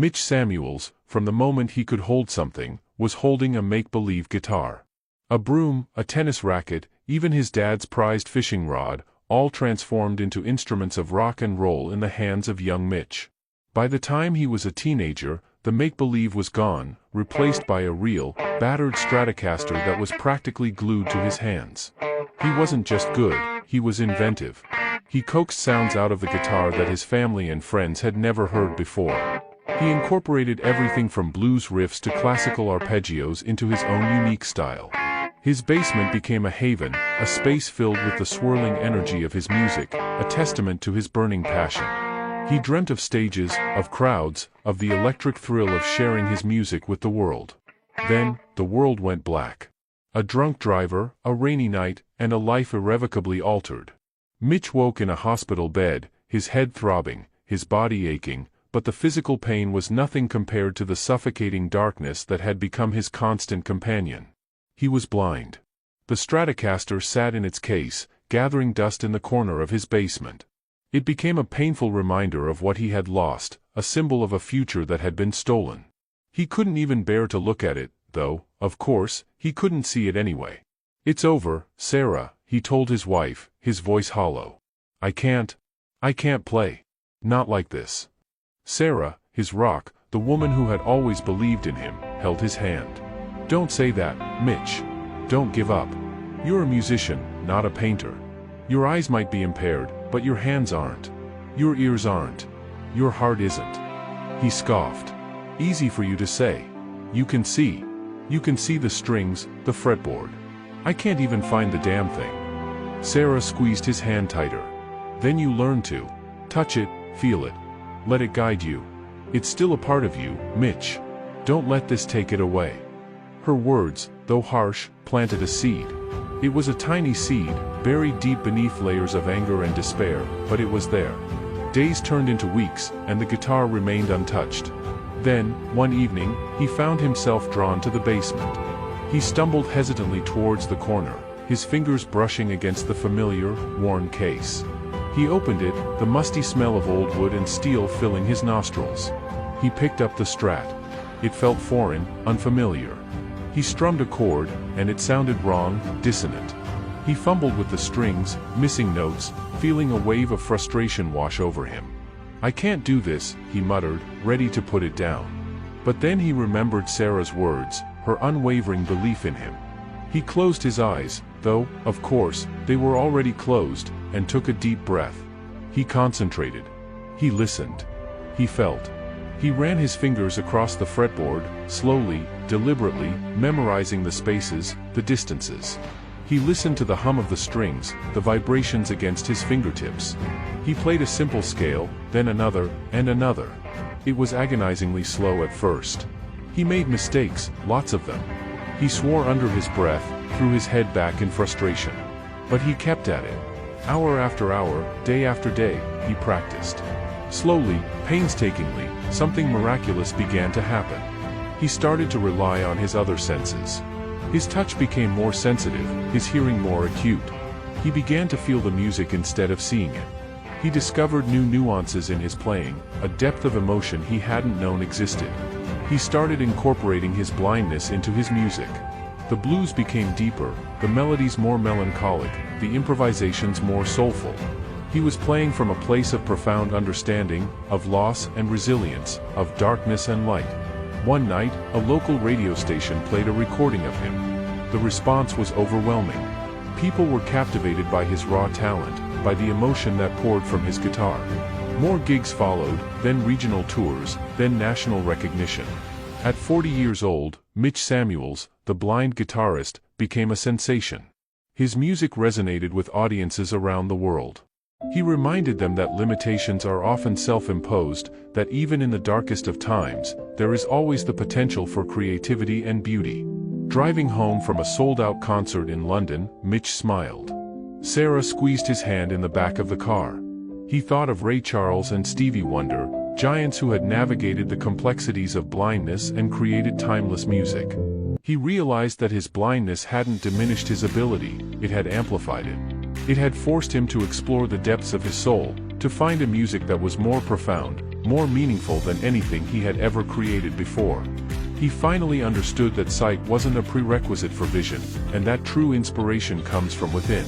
Mitch Samuels, from the moment he could hold something, was holding a make-believe guitar. A broom, a tennis racket, even his dad's prized fishing rod, all transformed into instruments of rock and roll in the hands of young Mitch. By the time he was a teenager, the make-believe was gone, replaced by a real, battered Stratocaster that was practically glued to his hands. He wasn't just good, he was inventive. He coaxed sounds out of the guitar that his family and friends had never heard before. He incorporated everything from blues riffs to classical arpeggios into his own unique style. His basement became a haven, a space filled with the swirling energy of his music, a testament to his burning passion. He dreamt of stages, of crowds, of the electric thrill of sharing his music with the world. Then, the world went black. A drunk driver, a rainy night, and a life irrevocably altered. Mitch woke in a hospital bed, his head throbbing, his body aching, but the physical pain was nothing compared to the suffocating darkness that had become his constant companion. He was blind. The Stratocaster sat in its case, gathering dust in the corner of his basement. It became a painful reminder of what he had lost, a symbol of a future that had been stolen. He couldn't even bear to look at it, though, of course, he couldn't see it anyway. "It's over, Sarah," he told his wife, his voice hollow. I can't play. Not like this." Sarah, his rock, the woman who had always believed in him, held his hand. "Don't say that, Mitch. Don't give up. You're a musician, not a painter. Your eyes might be impaired, but your hands aren't. Your ears aren't. Your heart isn't." He scoffed. "Easy for you to say. You can see. You can see the strings, the fretboard. I can't even find the damn thing." Sarah squeezed his hand tighter. "Then you learn to. Touch it, feel it. Let it guide you. It's still a part of you, Mitch. Don't let this take it away." Her words, though harsh, planted a seed. It was a tiny seed, buried deep beneath layers of anger and despair, but it was there. Days turned into weeks, and the guitar remained untouched. Then, one evening, he found himself drawn to the basement. He stumbled hesitantly towards the corner, his fingers brushing against the familiar, worn case. He opened it, the musty smell of old wood and steel filling his nostrils. He picked up the Strat. It felt foreign, unfamiliar. He strummed a chord, and it sounded wrong, dissonant. He fumbled with the strings, missing notes, feeling a wave of frustration wash over him. "I can't do this," he muttered, ready to put it down. But then he remembered Sarah's words, her unwavering belief in him. He closed his eyes, though, of course, they were already closed, and took a deep breath. He concentrated. He listened. He felt. He ran his fingers across the fretboard, slowly, deliberately, memorizing the spaces, the distances. He listened to the hum of the strings, the vibrations against his fingertips. He played a simple scale, then another, and another. It was agonizingly slow at first. He made mistakes, lots of them. He swore under his breath, threw his head back in frustration. But he kept at it. Hour after hour, day after day, he practiced. Slowly, painstakingly, something miraculous began to happen. He started to rely on his other senses. His touch became more sensitive, his hearing more acute. He began to feel the music instead of seeing it. He discovered new nuances in his playing, a depth of emotion he hadn't known existed. He started incorporating his blindness into his music. The blues became deeper, the melodies more melancholic, the improvisations more soulful. He was playing from a place of profound understanding, of loss and resilience, of darkness and light. One night, a local radio station played a recording of him. The response was overwhelming. People were captivated by his raw talent, by the emotion that poured from his guitar. More gigs followed, then regional tours, then national recognition. At 40 years old, Mitch Samuels, the blind guitarist, became a sensation. His music resonated with audiences around the world. He reminded them that limitations are often self-imposed, that even in the darkest of times, there is always the potential for creativity and beauty. Driving home from a sold-out concert in London, Mitch smiled. Sarah squeezed his hand in the back of the car. He thought of Ray Charles and Stevie Wonder, giants who had navigated the complexities of blindness and created timeless music. He realized that his blindness hadn't diminished his ability, it had amplified it. It had forced him to explore the depths of his soul, to find a music that was more profound, more meaningful than anything he had ever created before. He finally understood that sight wasn't a prerequisite for vision, and that true inspiration comes from within.